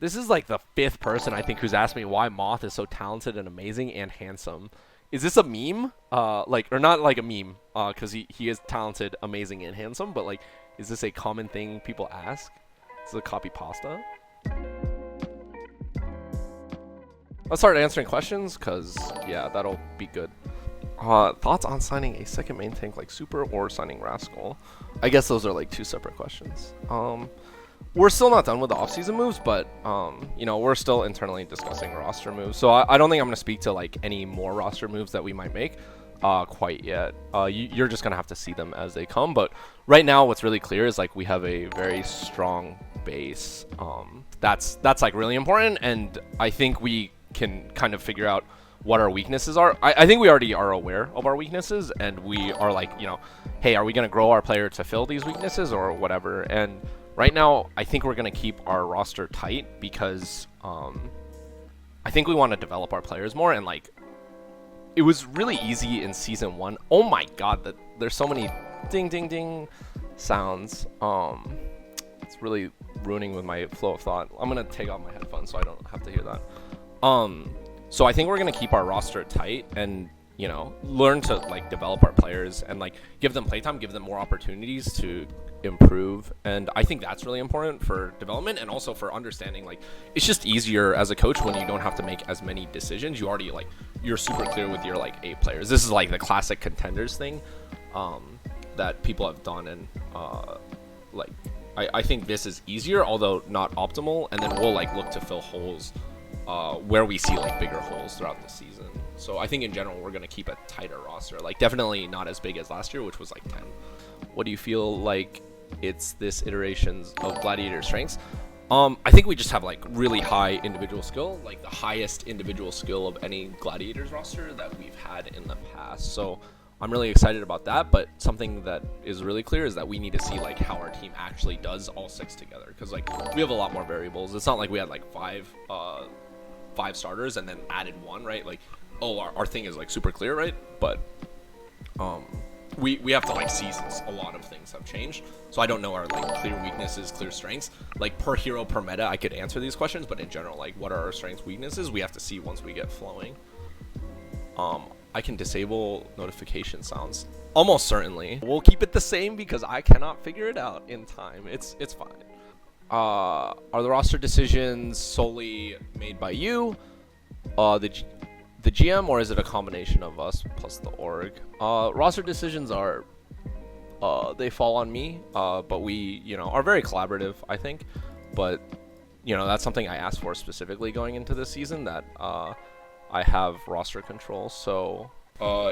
This is like the 5th person I think who's asked me why Moth is so talented and amazing and handsome. Is this a meme? Or not like a meme, because he is talented, amazing, and handsome, but like, is this a common thing people ask? Is it a copy pasta? Let's start answering questions, because, yeah, that'll be good. Thoughts on signing a second main tank like Super or signing Rascal? I guess those are like 2 separate questions. We're still not done with the offseason moves, but, we're still internally discussing roster moves. So I don't think I'm going to speak to, like, any more roster moves that we might make quite yet. You're just going to have to see them as they come. But right now, what's really clear is, like, we have a very strong base. That's like, really important, and I think we can kind of figure out what our weaknesses are. I think we already are aware of our weaknesses, and we are like, hey, are we going to grow our player to fill these weaknesses or whatever? And right now, I think we're going to keep our roster tight because I think we want to develop our players more. And like, it was really easy in season 1. Oh my god, there's so many ding ding ding sounds. It's really ruining with my flow of thought. I'm going to take off my headphones so I don't have to hear that. So I think we're going to keep our roster tight and, learn to like develop our players and like give them playtime, give them more opportunities to improve. And I think that's really important for development and also for understanding, like, it's just easier as a coach when you don't have to make as many decisions. You already like, you're super clear with your like 8 players. This is like the classic contenders thing, that people have done. And, I think this is easier, although not optimal. And then we'll like look to fill holes where we see like bigger holes throughout the season. So I think in general we're going to keep a tighter roster, like definitely not as big as last year, which was like 10. What do you feel like it's this iterations of Gladiator strengths? I think we just have like really high individual skill, like the highest individual skill of any Gladiators roster that we've had in the past. So I'm really excited about that, but something that is really clear is that we need to see like how our team actually does all 6 together, because like we have a lot more variables. It's not like we had like 5 starters and then added 1, right? Like, oh, our thing is like super clear, right? But we have to like see, since a lot of things have changed. So I don't know our like clear weaknesses, clear strengths. Like per hero, per meta, I could answer these questions, but in general, like what are our strengths, weaknesses? We have to see once we get flowing. I can disable notification sounds. Almost certainly. We'll keep it the same because I cannot figure it out in time. It's fine. Are the roster decisions solely made by you, the GM, or is it a combination of us plus the org? Roster decisions are, they fall on me, but we, are very collaborative, I think. But, that's something I asked for specifically going into this season, that I have roster control. So,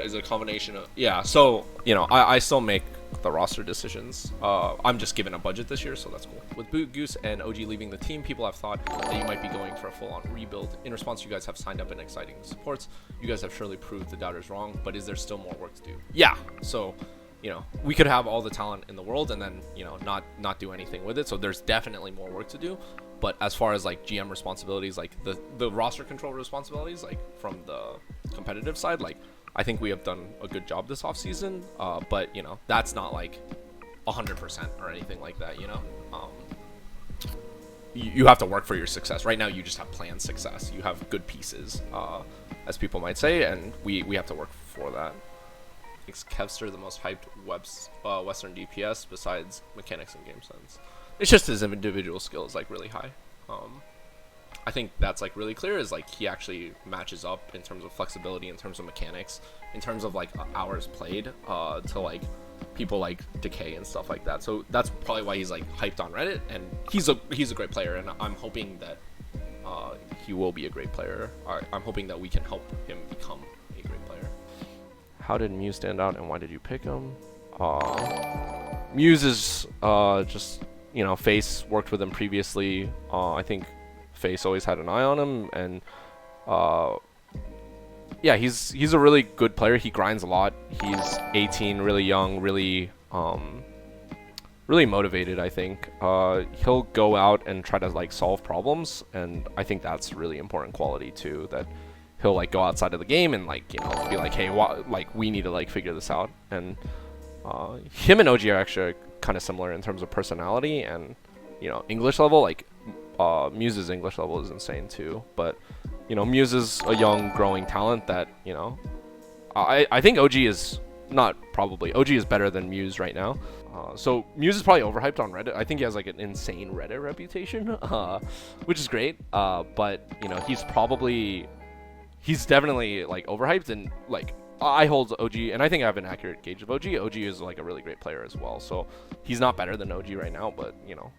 is it a combination of, yeah, so, I still make the roster decisions. I'm just given a budget this year, so that's cool. With Boot, Goose, and OG leaving the team, people have thought that you might be going for a full-on rebuild. In response, you guys have signed up in exciting supports. You guys have surely proved the doubters wrong, but is there still more work to do? Yeah, so, we could have all the talent in the world and then, not do anything with it. So there's definitely more work to do. But as far as like GM responsibilities, like the roster control responsibilities, like from the competitive side, like I think we have done a good job this offseason. But that's not like 100% or anything like that. You have to work for your success. Right now, you just have planned success. You have good pieces, as people might say, and we have to work for that. Makes Kevster the most hyped Western DPS besides mechanics and game sense. It's just his individual skill is like really high. I think that's like really clear, is like he actually matches up in terms of flexibility, in terms of mechanics, in terms of like hours played to like people like Decay and stuff like that. So that's probably why he's like hyped on Reddit, and he's a great player, and I'm hoping that he will be a great player. I'm hoping that we can help him become a great player. How did MuZe stand out, and why did you pick him? MuZe is just, FaZe worked with him previously. I think FaZe always had an eye on him, and yeah, he's a really good player. He grinds a lot. He's 18, really young, really motivated. I think he'll go out and try to like solve problems, and I think that's really important quality too. That he'll like go outside of the game and like be like, hey, like we need to like figure this out. And him and OG are actually kind of similar in terms of personality and English level. Like MuZe's English level is insane too. But you know, MuZe is a young, growing talent that, you know, I think OG is not probably OG is better than MuZe right now. So MuZe is probably overhyped on Reddit. I think he has like an insane Reddit reputation, which is great. But you know, he's definitely like overhyped, and like I hold OG, and I think I have an accurate gauge of OG. OG is like a really great player as well. So he's not better than OG right now, but you know,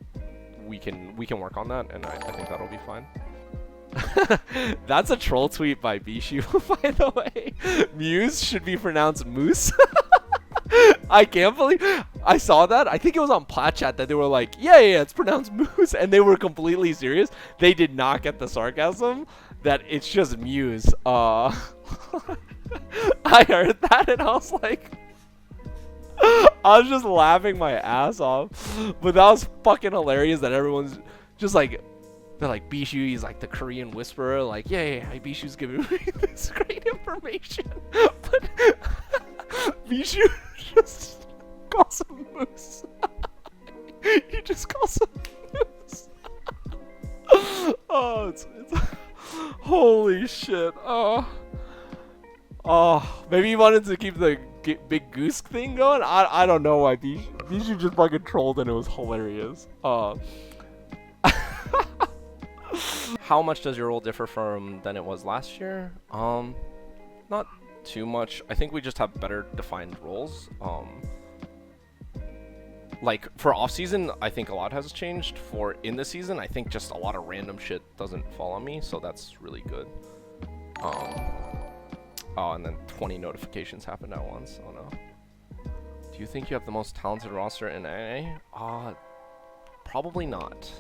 we can work on that, and I think that'll be fine. That's a troll tweet by Bishu, by the way. MuZe should be pronounced Moose. I can't believe I saw that. I think it was on Plat Chat that they were like, yeah, it's pronounced Moose, and they were completely serious. They did not get the sarcasm that it's just MuZe. I heard that and I was like, I was just laughing my ass off. But that was fucking hilarious that everyone's just like, they're like, Bishu, he's like the Korean whisperer, like, yeah, Bishu's giving me this great information. But Bishu just calls him Moose. He just calls him Moose. Oh, it's holy shit. Oh, maybe he wanted to keep the big goose thing going. I don't know why Bishu just fucking trolled, and it was hilarious. How much does your role differ from than it was last year? Not too much. I think we just have better defined roles. Like for off season, I think a lot has changed. For in the season, I think just a lot of random shit doesn't fall on me, so that's really good. Oh, and then 20 notifications happened at once. Oh no. Do you think you have the most talented roster in NA? Probably not.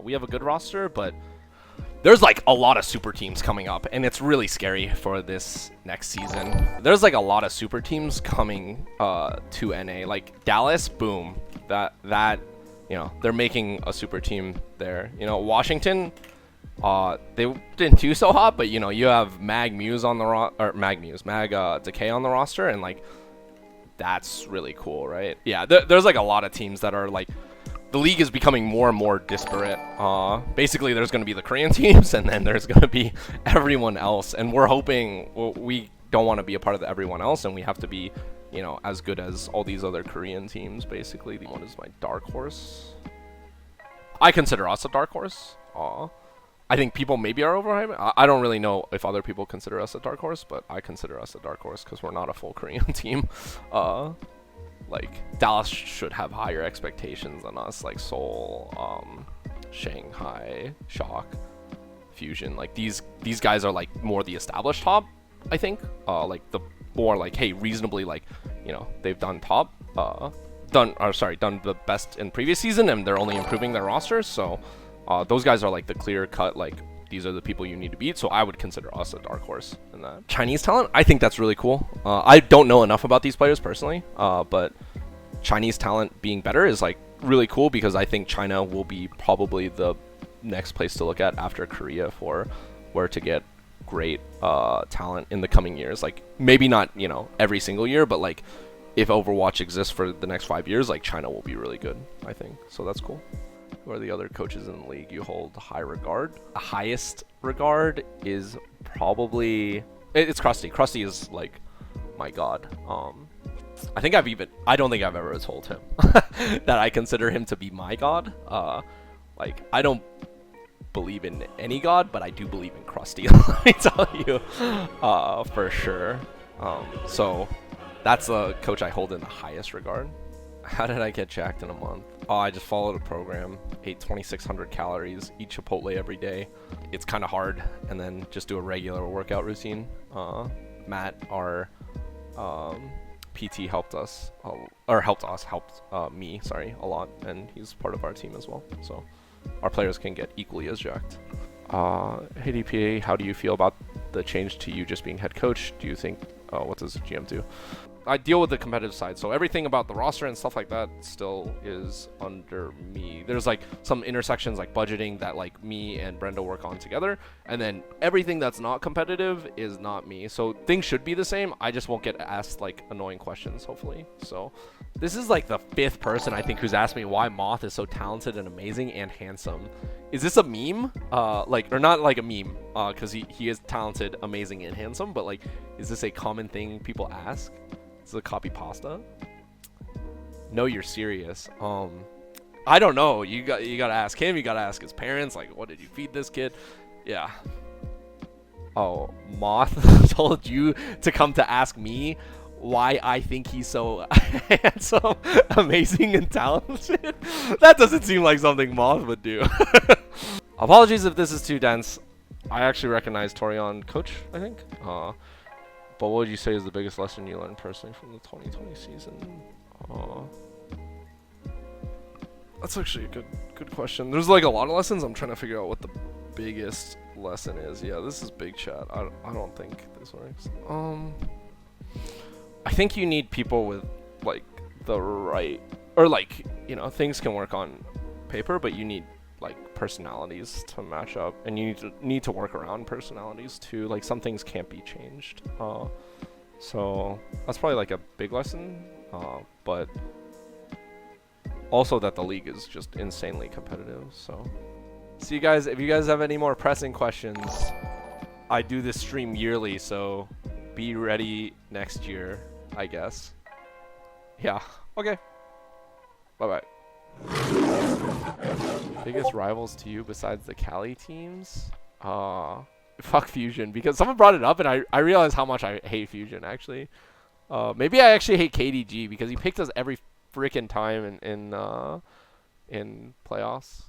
We have a good roster, but there's like a lot of super teams coming up, and it's really scary for this next season. There's like a lot of super teams coming to NA. Like Dallas, boom. That you know, they're making a super team there. You know, Washington, they didn't do so hot, but you know, you have Mag MuZe on the Decay on the roster, and like that's really cool, right? Yeah, there's like a lot of teams that are like, the league is becoming more and more disparate. Basically, there's going to be the Korean teams, and then there's going to be everyone else. And we're hoping, well, we don't want to be a part of the everyone else, and we have to be, you know, as good as all these other Korean teams, basically. One is my dark horse. I consider us a dark horse. I think people maybe are overhyped. I don't really know if other people consider us a dark horse, but I consider us a dark horse because we're not a full Korean team. Like Dallas should have higher expectations than us, like Seoul, Shanghai, Shock, Fusion. Like these guys are like more the established top, I think. Like the more like, hey, reasonably, like, you know, they've done done the best in previous season, and they're only improving their rosters. So those guys are like the clear cut, like, these are the people you need to beat. So I would consider us a dark horse in that. Chinese talent, I think that's really cool. I don't know enough about these players personally, but Chinese talent being better is like really cool, because I think China will be probably the next place to look at after Korea for where to get great talent in the coming years. Like maybe not, you know, every single year, but like if Overwatch exists for the next 5 years, like China will be really good, I think. So that's cool. Who are the other coaches in the league you hold high regard? The highest regard is probably, it's Krusty. Krusty is like my god. I don't think I've ever told him that I consider him to be my god. Like I don't believe in any god, but I do believe in Krusty. Let me tell you, for sure. So that's the coach I hold in the highest regard. How did I get jacked in a month? Oh, I just followed a program, ate 2,600 calories, eat Chipotle every day. It's kind of hard, and then just do a regular workout routine. Matt, our PT, helped me a lot, and he's part of our team as well. So our players can get equally as jacked. Hey DPEI, how do you feel about the change to you just being head coach? Do you think, what does the GM do? I deal with the competitive side, so everything about the roster and stuff like that still is under me. There's like some intersections like budgeting that like me and Brenda work on together, and then everything that's not competitive is not me. So things should be the same. I just won't get asked like annoying questions, hopefully. So this is like the 5th person I think who's asked me why Moth is so talented and amazing and handsome. Is this a meme? Like, or not like a meme, because he is talented, amazing, and handsome, but like, is this a common thing people ask? Is it a copy pasta? No, you're serious. I don't know. You gotta ask him. You gotta ask his parents. Like, what did you feed this kid? Yeah. Oh, Moth told you to come to ask me why I think he's so handsome, amazing, and talented. That doesn't seem like something Moth would do. Apologies if this is too dense. I actually recognize Torian Coach, I think. But what would you say is the biggest lesson you learned personally from the 2020 season? That's actually a good question. There's like a lot of lessons. I'm trying to figure out what the biggest lesson is. Yeah, this is big chat. I don't think this works. I think you need people with like the right, or like, you know, things can work on paper, but you need like personalities to match up, and you need to work around personalities too. Like, some things can't be changed. So that's probably like a big lesson. But also that the league is just insanely competitive. So you guys, if you guys have any more pressing questions, I do this stream yearly, so be ready next year, I guess. Yeah. Okay. Bye bye. Biggest rivals to you besides the Cali teams? Fuck Fusion, because someone brought it up and I realized how much I hate Fusion, actually. Maybe I actually hate KDG because he picked us every freaking time in playoffs.